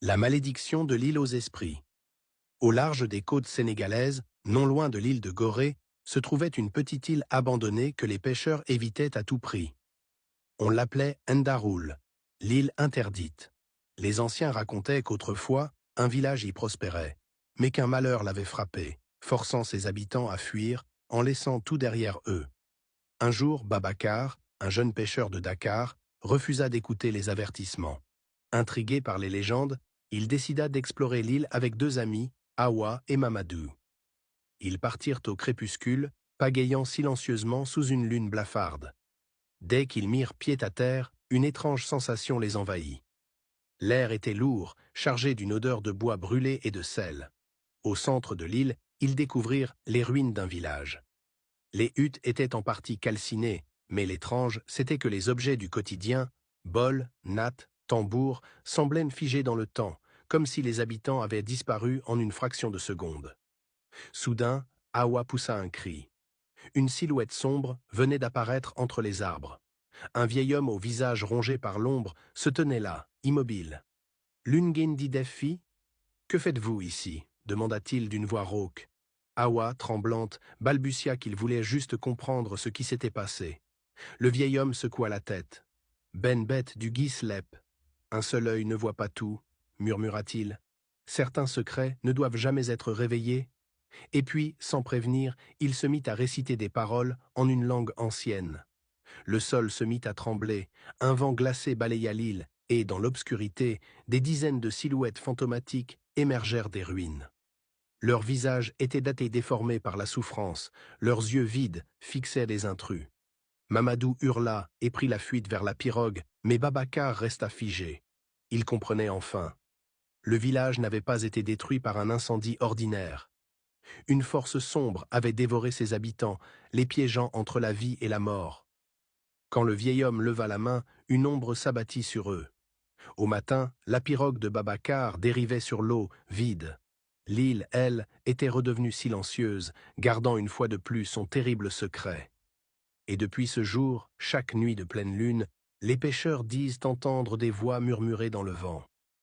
La malédiction de l'île aux esprits. Au large des côtes sénégalaises, non loin de l'île de Gorée, se trouvait une petite île abandonnée que les pêcheurs évitaient à tout prix. On l'appelait Ndaroul, l'île interdite. Les anciens racontaient qu'autrefois, un village y prospérait, mais qu'un malheur l'avait frappé, forçant ses habitants à fuir en laissant tout derrière eux. Un jour, Babacar, un jeune pêcheur de Dakar, refusa d'écouter les avertissements. Intrigué par les légendes, il décida d'explorer l'île avec deux amis, Awa et Mamadou. Ils partirent au crépuscule, pagayant silencieusement sous une lune blafarde. Dès qu'ils mirent pied à terre, une étrange sensation les envahit. L'air était lourd, chargé d'une odeur de bois brûlé et de sel. Au centre de l'île, ils découvrirent les ruines d'un village. Les huttes étaient en partie calcinées, mais l'étrange, c'était que les objets du quotidien, bols, nattes, tambours, semblaient figés dans le temps, comme si les habitants avaient disparu en une fraction de seconde. Soudain, Awa poussa un cri. Une silhouette sombre venait d'apparaître entre les arbres. Un vieil homme au visage rongé par l'ombre se tenait là, immobile. « Lungendi Defi, que faites-vous ici » demanda-t-il d'une voix rauque. Awa, tremblante, balbutia qu'il voulait juste comprendre ce qui s'était passé. Le vieil homme secoua la tête. « Ben bête du Guislep. Un seul œil ne voit pas tout, murmura-t-il. Certains secrets ne doivent jamais être réveillés. Et puis, sans prévenir, il se mit à réciter des paroles en une langue ancienne. Le sol se mit à trembler, un vent glacé balaya l'île, et, dans l'obscurité, des dizaines de silhouettes fantomatiques émergèrent des ruines. Leurs visages étaient datés déformés par la souffrance, leurs yeux vides fixaient les intrus. Mamadou hurla et prit la fuite vers la pirogue, mais Babacar resta figé. Il comprenait enfin. Le village n'avait pas été détruit par un incendie ordinaire. Une force sombre avait dévoré ses habitants, les piégeant entre la vie et la mort. Quand le vieil homme leva la main, une ombre s'abattit sur eux. Au matin, la pirogue de Babacar dérivait sur l'eau, vide. L'île, elle, était redevenue silencieuse, gardant une fois de plus son terrible secret. Et depuis ce jour, chaque nuit de pleine lune, les pêcheurs disent entendre des voix murmurer dans le vent.